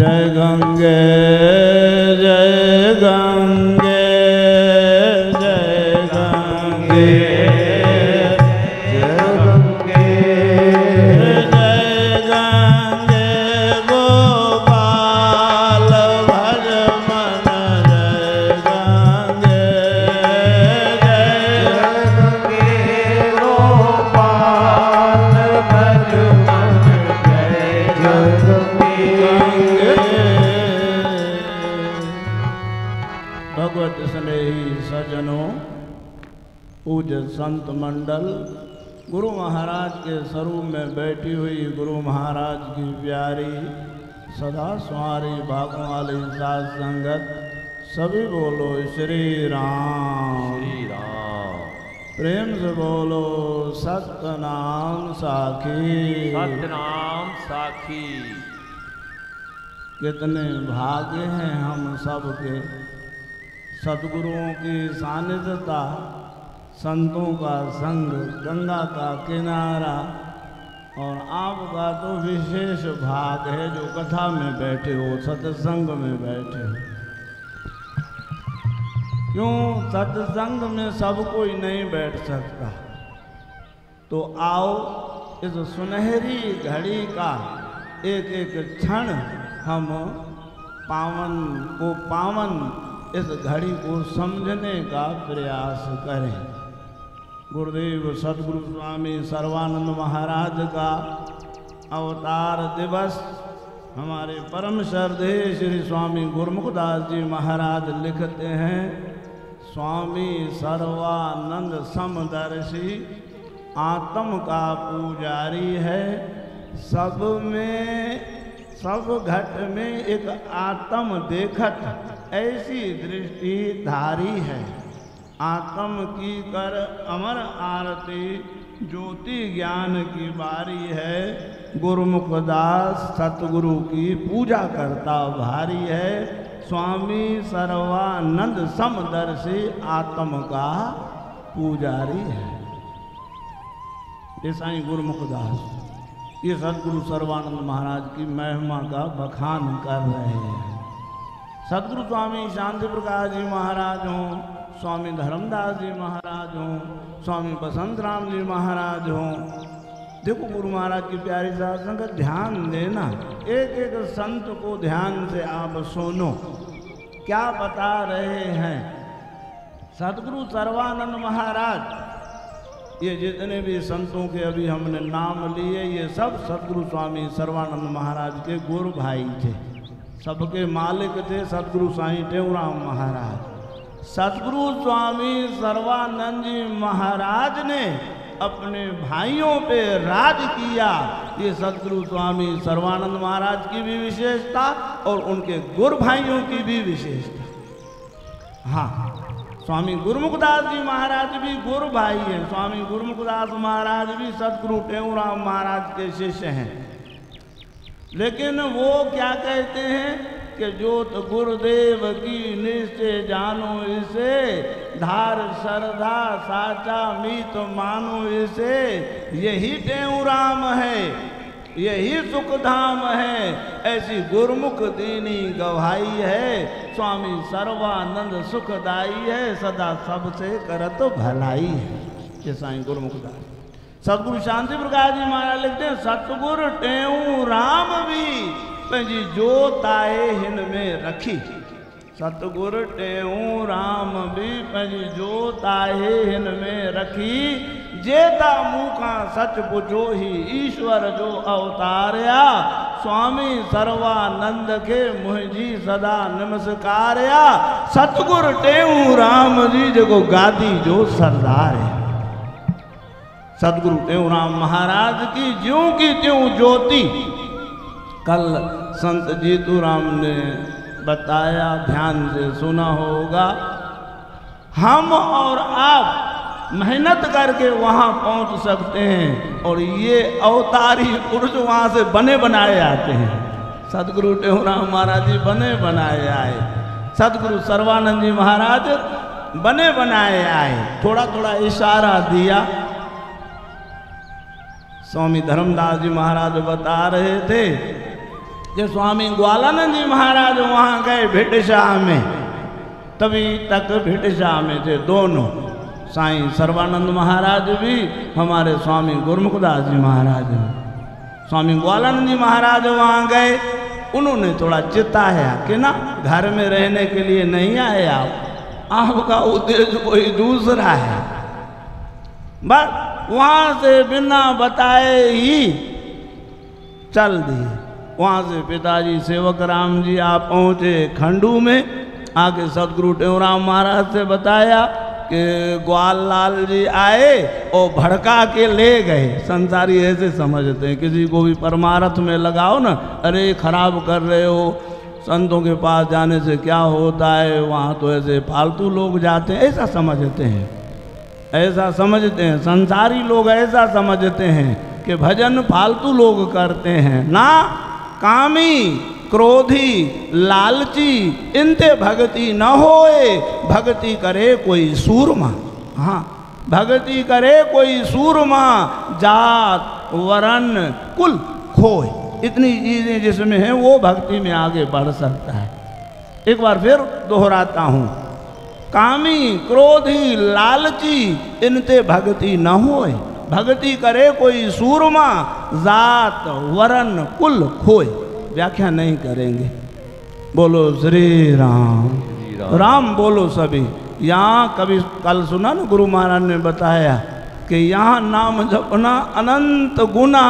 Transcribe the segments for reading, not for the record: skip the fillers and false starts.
जय गंगे जय गंगे जय गंगे जय गंगे जय गंगे गोपाल भज मन जय गंगे जय गंगे गोपाल भज मन जय गंगे। भगवत स्नेही सज्जनों, पूज्य संत मंडल, गुरु महाराज के स्वरूप में बैठी हुई गुरु महाराज की प्यारी सदा स्वारी भागों वाली साध संगत, सभी बोलो श्री राम। श्री राम। प्रेम से बोलो सतनाम साखी। सतनाम साखी। कितने भाग्य हैं हम सब के, सद्गुरुओं की सानिध्यता, संतों का संग, गंगा का किनारा, और आपका तो विशेष भाग है जो कथा में बैठे हो, सत्संग में बैठे हो। क्यों? सत्संग में सब कोई नहीं बैठ सकता, तो आओ इस सुनहरी घड़ी का एक एक क्षण हम पावन इस घड़ी को समझने का प्रयास करें। गुरुदेव सद्गुरु स्वामी सर्वानंद महाराज का अवतार दिवस हमारे परम श्रद्धेय श्री स्वामी गुरुमुखदास जी महाराज लिखते हैं, स्वामी सर्वानंद समदर्शी आत्म का पुजारी है। सब घट में एक आत्म देखत ऐसी दृष्टि धारी है। आत्म की कर अमर आरती, ज्योति ज्ञान की बारी है। गुरुमुखदास सतगुरु की पूजा करता भारी है। स्वामी सर्वानंद समदर्शी आत्म का पुजारी है। ये साईं गुरुमुखदास, ये सदगुरु सर्वानंद महाराज की महिमा का बखान कर रहे हैं। सदगुरु स्वामी शांति प्रकाश जी महाराज हों, स्वामी धर्मदास जी महाराज हों, स्वामी बसंत राम जी महाराज हों, देखो गुरु महाराज की प्यारी साध संगत, ध्यान देना, एक एक संत को ध्यान से आप सुनो क्या बता रहे हैं। सदगुरु सर्वानंद महाराज, ये जितने भी संतों के अभी हमने नाम लिए, ये सब सदगुरु स्वामी सर्वानंद महाराज के गुरु भाई थे, सबके मालिक थे सदगुरु साईं टेऊराम महाराज। सदगुरु स्वामी सर्वानंद जी महाराज ने अपने भाइयों पे राज किया। ये सदगुरु स्वामी सर्वानंद महाराज की भी विशेषता और उनके गुरु भाइयों की भी विशेषता। हाँ, स्वामी गुरुमुखदास जी महाराज भी गुरु भाई हैं। स्वामी गुरुमुखदास महाराज भी सदगुरु टेऊराम महाराज के शिष्य हैं। लेकिन वो क्या कहते हैं कि जोत गुरुदेव की निश्चय जानो इसे, धार श्रद्धा साचा मीत मानो इसे। यही टेऊराम है, यही सुखधाम है, ऐसी गुरुमुख दीनी गवाही है। स्वामी सर्वानंद सुखदाई है, सदा सबसे करत भलाई है। ये साईं गुरुमुखदास। सतगुरु शांति प्रकाश जी महाराज लिखते हैं, सतगुरु टेऊराम भी पंहिंजी जोत आहे हिन में रखी। सतगुरु टेऊराम भी पंहिंजी जोत आहे हिन में रखी। जेता मूखा सच पुछो ही ईश्वर जो अवतारिया। स्वामी सर्वानंद के मुंहिंजी सदा नमस्कारिया। सतगुरु टेऊराम जी जेको गादी जो सरदार है। सदगुरु टेऊराम महाराज की ज्यों की त्यों ज्योति। कल संत जीतूराम ने बताया, ध्यान से सुना होगा। हम और आप मेहनत करके वहाँ पहुँच सकते हैं और ये अवतारी पुरुष वहाँ से बने बनाए आते हैं। सदगुरु टेऊराम महाराज जी बने बनाए आए, सदगुरु सर्वानंद जी महाराज बने बनाए आए। थोड़ा थोड़ा इशारा दिया। स्वामी धर्मदास जी महाराज बता रहे थे कि स्वामी ग्वालानंद जी महाराज वहाँ गए भिटशाह में, तभी तक भिटशाह में थे दोनों, साईं सर्वानंद महाराज भी, हमारे स्वामी गुरुमुखदास जी महाराज भी। स्वामी ग्वालानंद जी महाराज वहाँ गए, उन्होंने थोड़ा चिताया कि ना घर में रहने के लिए नहीं आए आपका उद्देश्य कोई दूसरा है। बस वहाँ से बिना बताए ही चल दिए। वहाँ से पिताजी सेवक राम जी आप पहुँचे खंडू में, आके सतगुरु टेऊराम महाराज से बताया कि ग्वाल लाल जी आए और भड़का के ले गए। संसारी ऐसे समझते हैं, किसी को भी परमार्थ में लगाओ ना, अरे खराब कर रहे हो, संतों के पास जाने से क्या होता है, वहाँ तो ऐसे फालतू लोग जाते हैं, ऐसा समझते हैं, ऐसा समझते हैं। संसारी लोग ऐसा समझते हैं कि भजन फालतू लोग करते हैं। ना, कामी क्रोधी लालची इनते भक्ति न होए, भक्ति करे कोई सूरमा। हाँ, भक्ति करे कोई सूरमा, जात वर्ण कुल खोए, इतनी चीजें जिसमें हैं वो भक्ति में आगे बढ़ सकता है। एक बार फिर दोहराता हूँ, कामी क्रोधी लालची इनते भक्ति न होए, भक्ति करे कोई सूरमा, जात वर्ण कुल खोए। व्याख्या नहीं करेंगे। बोलो श्री राम, राम बोलो सभी। यहाँ कभी कल सुना ना, गुरु महाराज ने बताया कि यहाँ नाम जपना अनंत गुना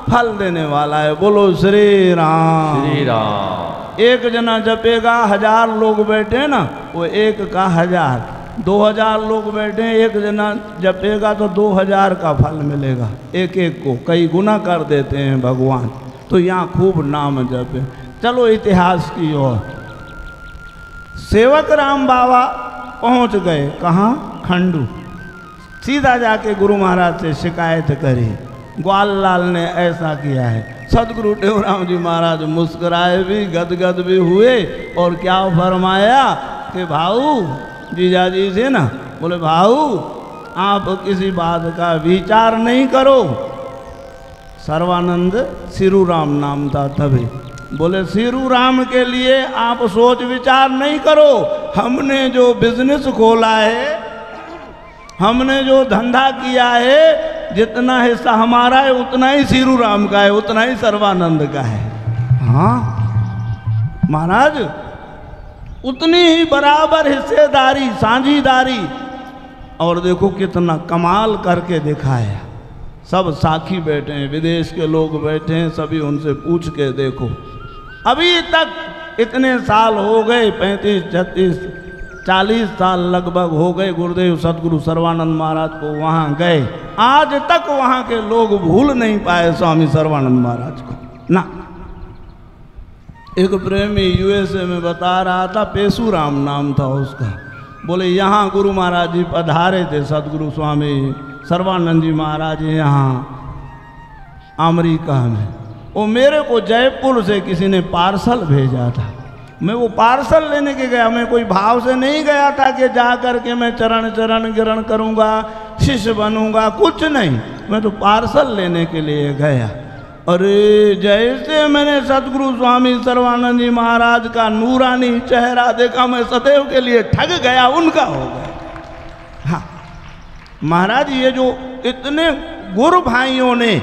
फल देने वाला है। बोलो श्री राम, श्री राम। एक जना जपेगा, 1000 लोग बैठे ना, वो एक का 1000, 2000 लोग बैठे, एक जना जपेगा तो 2000 का फल मिलेगा, एक एक को कई गुना कर देते हैं भगवान। तो यहाँ खूब नाम जपे। चलो इतिहास की ओर। सेवक राम बाबा पहुँच गए कहाँ? खंडू। सीधा जाके गुरु महाराज से शिकायत करी, ग्वाल लाल ने ऐसा किया है। सतगुरु टेऊराम जी महाराज मुस्कुराए भी, गदगद भी हुए, और क्या फरमाया कि भाऊ जीजाजी से ना, बोले भाऊ आप किसी बात का विचार नहीं करो। सर्वानंद सिरूराम नाम था तभी। बोले सिरूराम के लिए आप सोच विचार नहीं करो, हमने जो बिजनेस खोला है, हमने जो धंधा किया है, जितना हिस्सा हमारा है उतना ही सिरूराम का है, उतना ही सर्वानंद का है। हाँ महाराज, उतनी ही बराबर हिस्सेदारी, साझीदारी। और देखो कितना कमाल करके दिखाया। सब साखी बैठे हैं, विदेश के लोग बैठे हैं, सभी उनसे पूछ के देखो। अभी तक इतने साल हो गए, 35, 36, 40 साल लगभग हो गए गुरुदेव सतगुरु सर्वानंद महाराज को वहाँ गए, आज तक वहाँ के लोग भूल नहीं पाए स्वामी सर्वानंद महाराज को ना। एक प्रेमी यूएसए में बता रहा था, पेशुराम नाम था उसका। बोले यहाँ गुरु महाराज जी पधारे थे, सतगुरु स्वामी सर्वानंद जी महाराज यहाँ अमेरिका में। वो मेरे को जयपुर से किसी ने पार्सल भेजा था, मैं वो पार्सल लेने के गया। मैं कोई भाव से नहीं गया था कि जा कर के मैं चरण चरण गिरण करूँगा, शिष्य बनूंगा, कुछ नहीं। मैं तो पार्सल लेने के लिए गया। अरे जैसे मैंने सतगुरु स्वामी सर्वानंद जी महाराज का नूरानी चेहरा देखा, मैं सदैव के लिए ठग गया, उनका हो गया। हाँ महाराज, ये जो इतने गुरु भाइयों ने,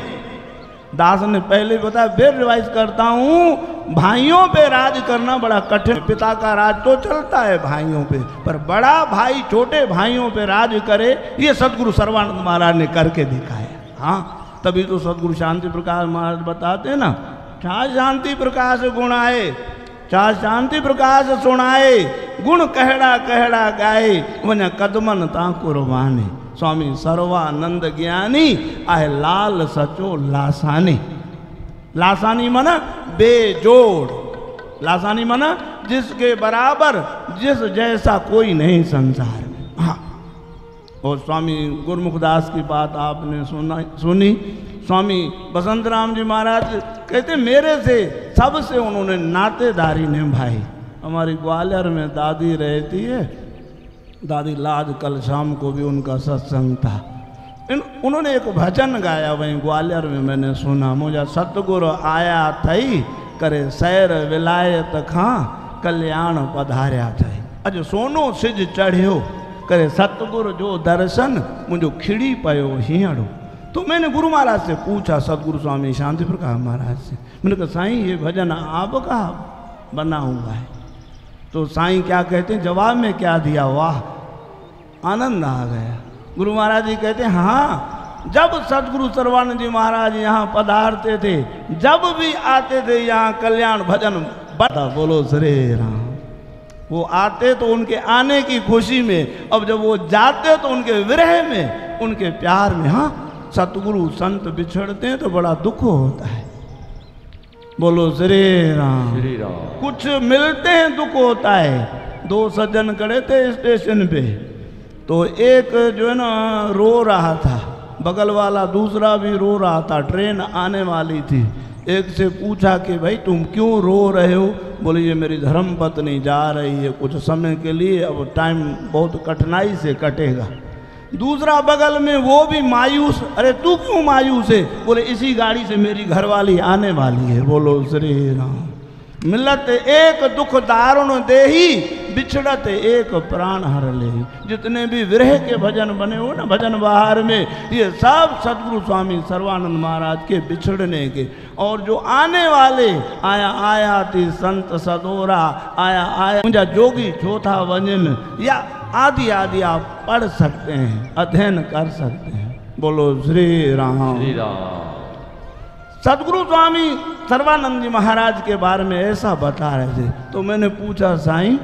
दास ने पहले बताया, फिर रिवाइज करता हूँ, भाइयों पे राज करना बड़ा कठिन। पिता का राज तो चलता है भाइयों पे, पर बड़ा भाई छोटे भाइयों पे राज करे, ये सतगुरु सर्वानंद महाराज ने करके दिखाया। हाँ, तभी तो सतगुरु शांति प्रकाश महाराज बताते हैं ना, छा शांति प्रकाश गुण आए, छा शांति प्रकाश सुनाए, गुण कहड़ा कहड़ा गाए, वञ कदमन ता कुर्बानी। स्वामी सर्वानंद ज्ञानी आए लाल सचो लासानी। लासानी माना बेजोड़, लासानी माना जिसके बराबर, जिस जैसा कोई नहीं संसार में। हाँ, और स्वामी गुरुमुखदास की बात आपने सुनी। स्वामी बसंत राम जी महाराज कहते मेरे से सबसे उन्होंने नातेदारी निभाई। हमारी ग्वालियर में दादी रहती है, दादी लाज, कल शाम को भी उनका सत्संग था। उन्होंने एक भजन गाया वहीं ग्वालियर में, मैंने सुना। मुझे सतगुरु आया थई करे सैर विलायत खां कल्याण पधारिया थे। अज सोनो सिज चढ़ियो करे सतगुरु जो दर्शन मुझो खिड़ी पयो हींअड़ो। तो मैंने गुरु महाराज से पूछा, सतगुरु स्वामी शांति प्रकाश महाराज से, मैंने कहा साईं ये भजन आपका बना हुआ है? तो साईं क्या कहते हैं, जवाब में क्या दिया, वाह आनंद आ गया। गुरु महाराज जी कहते हैं हाँ, जब सतगुरु सर्वानंद जी महाराज यहाँ पधारते थे, जब भी आते थे यहाँ कल्याण भजन बता, बोलो श्री राम। वो आते तो उनके आने की खुशी में, अब जब वो जाते तो उनके विरह में, उनके प्यार में। हाँ, सतगुरु संत बिछड़ते हैं तो बड़ा दुख होता है। बोलो श्री राम। श्री राम। कुछ मिलते हैं दुख होता है। दो सज्जन खड़े थे स्टेशन पे, तो एक जो है ना रो रहा था, बगल वाला दूसरा भी रो रहा था, ट्रेन आने वाली थी। एक से पूछा कि भाई तुम क्यों रो रहे हो? बोले ये मेरी धर्म पत्नी जा रही है कुछ समय के लिए, अब टाइम बहुत कठिनाई से कटेगा। दूसरा बगल में वो भी मायूस, अरे तू क्यों मायूस है? बोले इसी गाड़ी से मेरी घरवाली आने वाली है। बोलो श्री राम। मिलत एक दुख दारुण देही, बिछड़त एक प्राण हर ले। जितने भी विरह के भजन बने हो ना भजन बहार में, ये सब सतगुरु स्वामी सर्वानंद महाराज के बिछड़ने के। और जो आने वाले आया आया थी संत सदोरा, आया आया मुझा जोगी चौथा वंजन, या आदि आदि आप पढ़ सकते हैं, अध्ययन कर सकते हैं। बोलो श्री राम। श्री राम। सतगुरु स्वामी सर्वानंद जी महाराज के बारे में ऐसा बता रहे थे। तो मैंने पूछा साईं,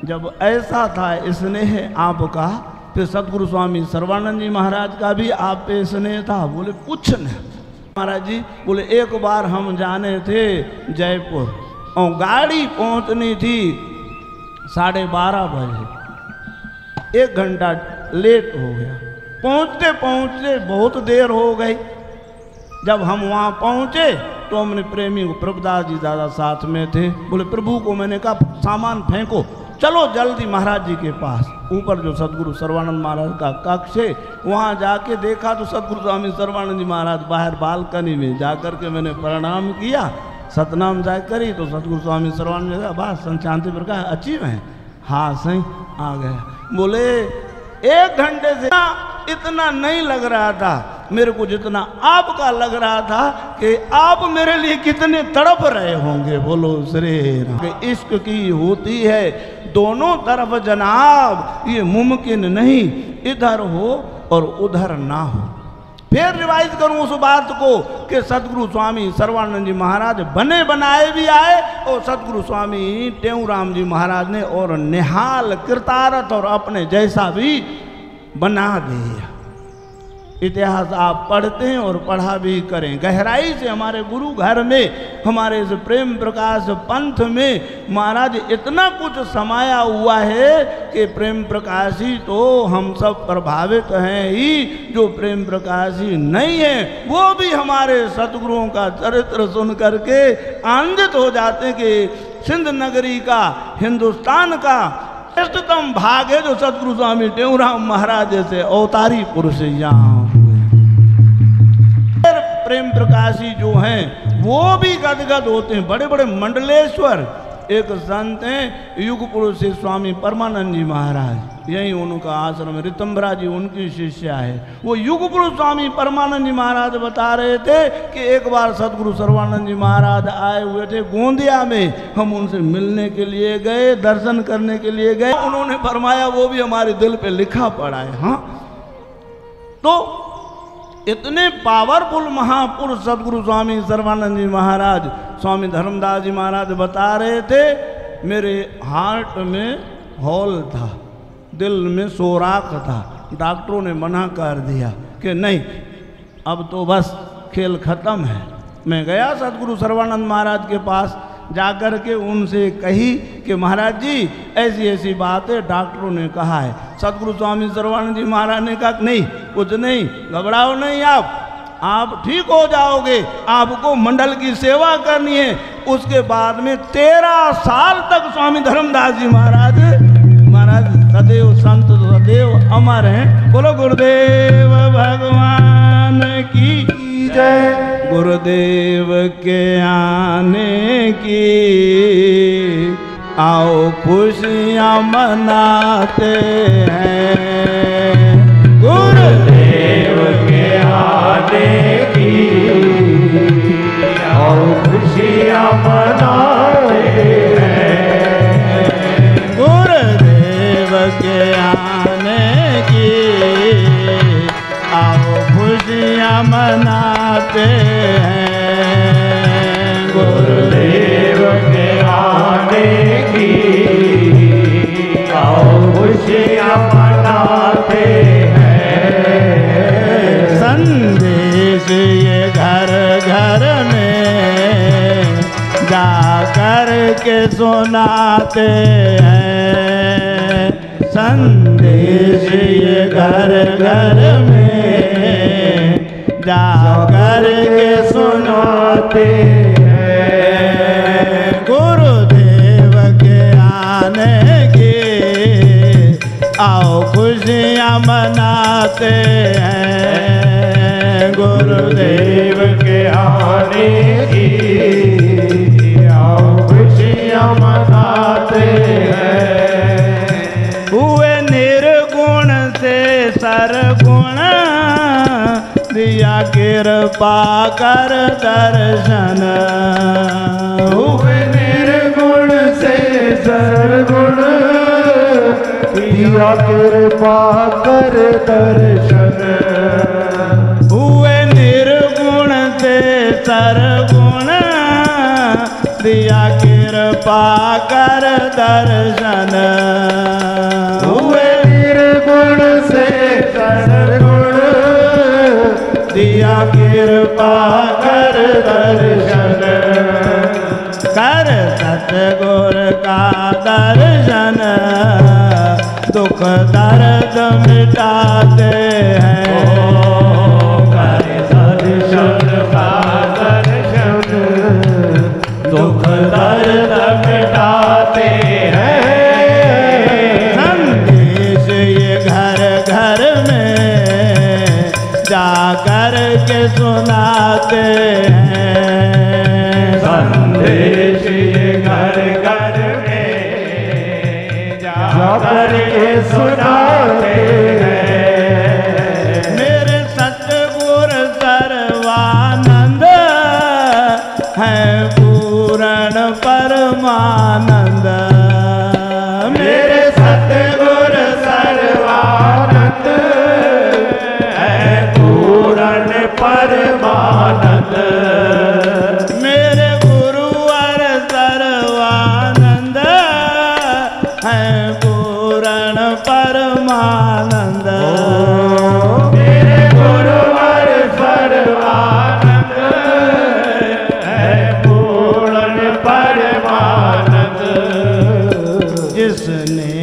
जब ऐसा था स्नेह आपका, फिर सतगुरु स्वामी सर्वानंद जी महाराज का भी आप पे स्नेह था? बोले कुछ नहीं महाराज जी। बोले एक बार हम जाने थे जयपुर और गाड़ी पहुंचनी थी 12:30 बजे, 1 घंटा लेट हो गया। पहुंचते पहुंचते बहुत देर हो गई। जब हम वहाँ पहुँचे तो हमने प्रेमी को, प्रभुदास जी दादा साथ में थे, बोले प्रभु को मैंने कहा सामान फेंको, चलो जल्दी महाराज जी के पास। ऊपर जो सतगुरु सर्वानंद महाराज का कक्ष है, वहाँ जाके देखा तो सतगुरु स्वामी सर्वानंद जी महाराज बाहर बालकनी में जाकर के मैंने प्रणाम किया, सतनाम जाय करी। तो सतगुरु स्वामी सर्वानंद जी बस शांति प्रकाश अच्छी में, हाँ सही आ गया। बोले 1 घंटे से इतना नहीं लग रहा था मेरे को जितना आपका लग रहा था कि आप मेरे लिए कितने तड़प रहे होंगे। बोलो श्री राम। इश्क की होती है दोनों तरफ जनाब, ये मुमकिन नहीं इधर हो और उधर ना हो। फिर रिवाइज करूं उस बात को कि सतगुरु स्वामी सर्वानंद जी महाराज बने बनाए भी आए, और सतगुरु स्वामी टेऊराम जी महाराज ने और निहाल कृतारथ और अपने जैसा भी बना दिया। इतिहास आप पढ़ते हैं और पढ़ा भी करें गहराई से। हमारे गुरु घर में, हमारे इस प्रेम प्रकाश पंथ में महाराज इतना कुछ समाया हुआ है कि प्रेम प्रकाशी तो हम सब प्रभावित हैं ही, जो प्रेम प्रकाशी नहीं है वो भी हमारे सतगुरुओं का चरित्र सुन करके आनंदित हो जाते हैं कि सिंध नगरी का, हिंदुस्तान का श्रेष्ठतम भाग है जो सतगुरु स्वामी टेऊराम महाराज जैसे अवतारी पुरुष यहाँ हुए। प्रेम प्रकाशी जो हैं वो भी गदगद होते हैं। बड़े बड़े मंडलेश्वर एक संत हैं, युग पुरुष से स्वामी परमानंद जी महाराज, यही उनका आश्रम, रितंबरा जी उनकी शिष्या है। वो युग पुरुष स्वामी परमानंद जी महाराज बता रहे थे कि एक बार सतगुरु सर्वानंद जी महाराज आए हुए थे गोंदिया में, हम उनसे मिलने के लिए गए, दर्शन करने के लिए गए। उन्होंने फरमाया वो भी हमारे दिल पे लिखा पड़ा है। हाँ, तो इतने पावरफुल महापुरुष सतगुरु स्वामी सर्वानंद जी महाराज, स्वामी धर्मदास जी महाराज बता रहे थे, मेरे हार्ट में हॉल था, दिल में सोराख था। डॉक्टरों ने मना कर दिया कि नहीं अब तो बस खेल ख़त्म है। मैं गया सतगुरु सर्वानंद महाराज के पास, जाकर के उनसे कही कि महाराज जी ऐसी ऐसी बात है, डॉक्टरों ने कहा है। सतगुरु स्वामी सर्वानंद जी महाराज ने कहा नहीं, कुछ नहीं, घबराओ नहीं, आप ठीक हो जाओगे, आपको मंडल की सेवा करनी है। उसके बाद में 13 साल तक स्वामी धर्मदास जी महाराज सदैव संत सदैव अमर हैं। बोलो गुरुदेव भगवान की जय। गुरुदेव के आने की आओ खुशियाँ मनाते हैं। गुरुदेव के आने की आओ खुशियाँ मनाते हैं। गुरुदेव के आने की आओ खुशियाँ मनाते हैं। गुरुदेव के आने की आओ खुशियाँ मनाते हैं। संदेश ये घर घर में जा कर के सुनाते हैं। संदेश ये घर घर में जा कर के सुनाते हैं। गुरुदेव के आने की आओ खुशियाँ मनाते हैं। गुरुदेव के आने की आओ खुशियाँ मनाते हैं। हुए निर्गुण से सरगुण दिया कृपा कर दर्शन। हुए निर्गुण से सरगुण दिया कृपा कर दर्शन। हुए निर्गुण से सरगुण दिया कृपा कर दर्शन। हुए निर्गुण से सरगुण दिया कृपा कर दर्शन। कर सतगुरु का दर्शन दुख दर्द मिटाते हैं। कर सतगुरु का दर्शन दुख दर्द मिटाते हैं। संदेश ये घर घर में जा कर के सुनाते हैं। संदेश ये घर घर में जा कर के सुनाते हैं। मेरे सतगुरु सर्वानंद है पूर्ण परमानंद। मेरे सतगुरु सर्वानंद है पूर्ण परमानंद। मेरे गुरुवर सर्वानंद है पूर्ण परमानंद। मेरे गुरुवर सर्वानंद है पूर्ण परमानंद। जिसने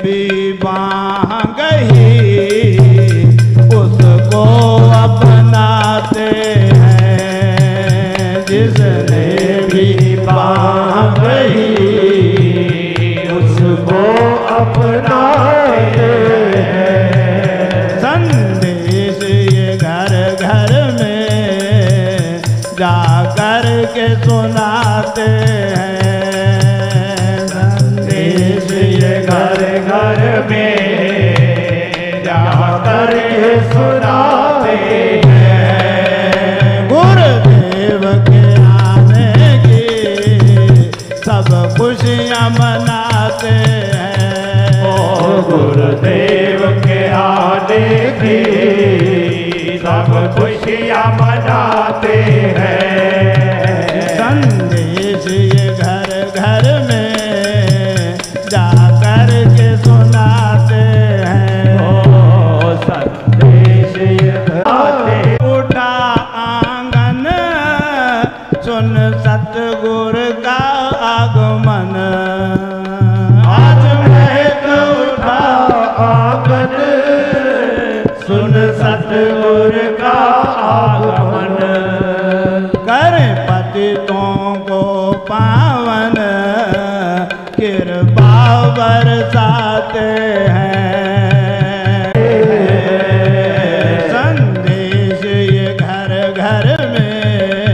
भी बाह गई उसको अपनाते हैं। जिसने भी बाह गई उसको अपनाते हैं। संदेश ये घर घर में जा कर के सुनाते हैं। संदेश ये घर घर में जा कर के सुनाते हैं। गुरुदेव के आने की सब खुशियाँ मनाते हैं। ओ गुरुदेव के आने की सब खुशियाँ मनाते हैं। संदेश ये घर घर में जा कर के सुनाते हैं। ओ संदेश ये आते। उठा आंगन सुन सतगुरु का आगमन। आज मैं उठा आंगन सुन सतगुरु का आगमन। कर पतितों को पावन कृपा बरसाते हैं। संदेश ये घर घर में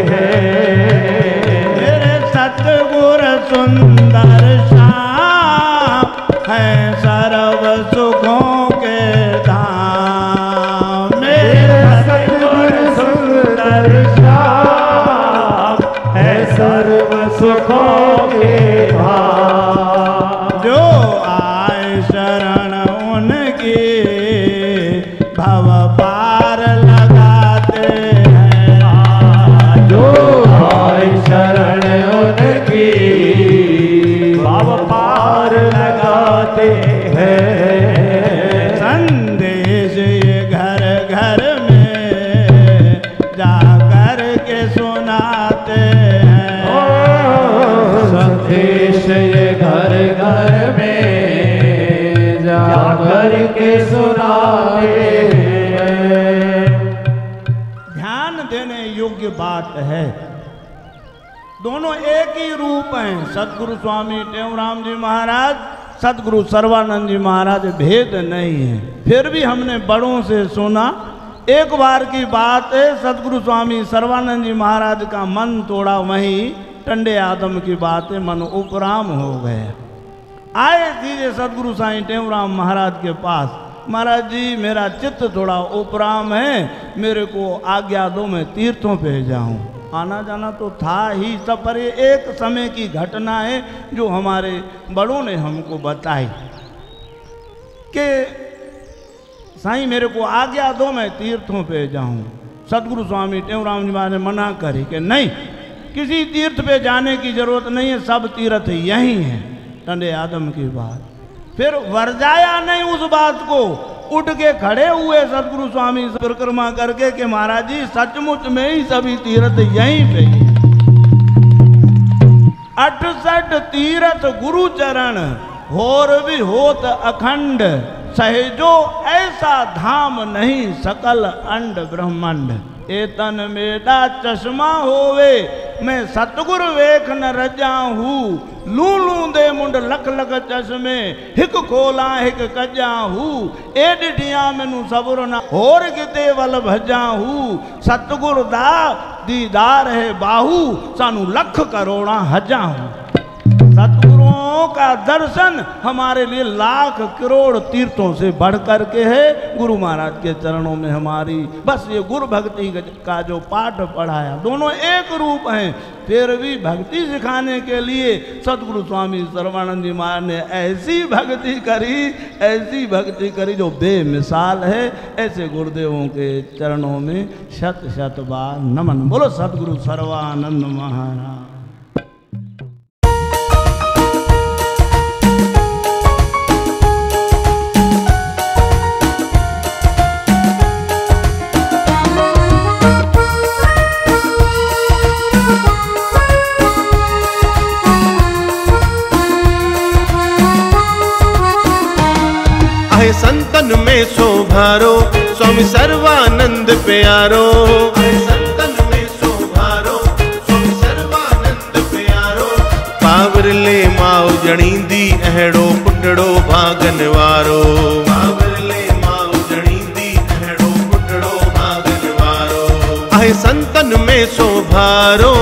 हैं। मेरे सतगुर सुंदर श्याम है सर्व सुखों के धाम। मेरे सतगुर सुंदर श्याम है सर्व सुखों के धाम। जो आए शरण उनकी भव पार लगाते हैं। जो आए शरण उनकी भव पार लगाते हैं। संदेश ये घर घर में जाकर के सुनाते हैं। संदेश ये घर घर में जाकर के सुनाते हैं। ध्यान देने योग्य बात है, दोनों एक ही रूप हैं। सतगुरु स्वामी टेऊराम जी महाराज, सतगुरु सर्वानंद जी महाराज, भेद नहीं है। फिर भी हमने बड़ों से सुना, एक बार की बात है, सतगुरु स्वामी सर्वानंद जी महाराज का मन थोड़ा वहीं टंडे आदम की बातें मन उपराम हो गया। आए सीधे सतगुरु साईं टेऊराम महाराज के पास, महाराज जी मेरा चित्त थोड़ा उपराम है, मेरे को आज्ञा दो मैं तीर्थों पे जाऊं। आना जाना तो था ही सब, पर ये एक समय की घटना है जो हमारे बड़ों ने हमको बताई कि साईं मेरे को आज्ञा दो मैं तीर्थों पे जाऊं। सतगुरु स्वामी टेऊराम जी महाराज ने मना करी कि नहीं, किसी तीर्थ पे जाने की जरूरत नहीं है, सब तीर्थ यहीं हैं। टंडे आदम की बात फिर वर्जाया नहीं उस बात को, उठ के खड़े हुए सतगुरु स्वामी परिक्रमा करके कि महाराज जी सचमुच में ही सभी तीर्थ यहीं पे ही। 68 तीर्थ गुरु चरण होर भी होत अखंड, सहजो ऐसा धाम नहीं सकल अंड ब्रह्मांड। एतन मेरा चश्मा होवे मैं सतगुर वेख न रजाहू, लू लू दे मुंड लख लख चश्मे हिक खोला हिक कजाहू। ए डिठिया मैनू सबुर न होर किते वल भजाहू, सतगुर दा दीदार है बाहू सानू लख करोड़ा हजाहू। सतगुरुओं का दर्शन हमारे लिए लाख करोड़ तीर्थों से बढ़ कर के है। गुरु महाराज के चरणों में हमारी बस ये गुरु भक्ति का जो पाठ पढ़ाया, दोनों एक रूप हैं, फिर भी भक्ति सिखाने के लिए सतगुरु स्वामी सर्वानंद जी महाराज ने ऐसी भक्ति करी जो बेमिसाल है। ऐसे गुरुदेवों के चरणों में शत शत बार नमन। बोलो सतगुरु सर्वानंद महाराज। संतन में शोभारो स्वामी सर्वानंद प्यारो। संतन में शोभारो स्वामी सर्वानंद प्यारो। पावर ले माओ जणींदी अहड़ो पुटड़ो भागन वारो। पावर ले माओ जणींदी अहड़ो पुटड़ो भागन वारो। आहे संतन में शोभारो।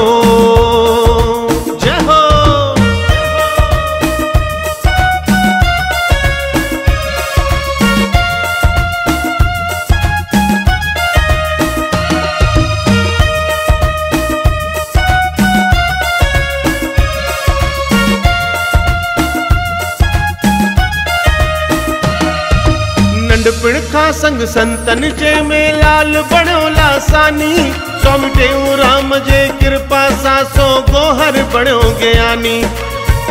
नंढपिण खां संग संतन जे में लाल बणो लासानी। स्वामी टेऊराम जे कृपा सां सो गोहर बणो ज्ञानी।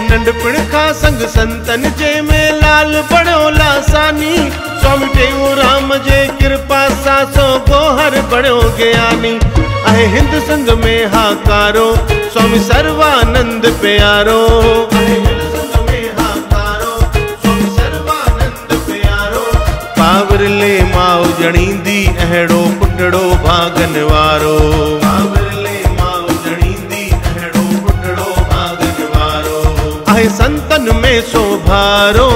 नंढपिण खां संग संतन जे में लाल बणो लासानी। स्वामी टेऊराम जे कृपा सां सो गोहर बणो ज्ञानी। आहे हिंद संग में हाकारो स्वामी सर्वानंद प्यारो। पावर ले माओ जणींदी अहड़ो पुटड़ो भागन वारो। पावर ले माओ जणींदी अहड़ो पुटड़ो भागन वारो। आहे संतन में शोभारो।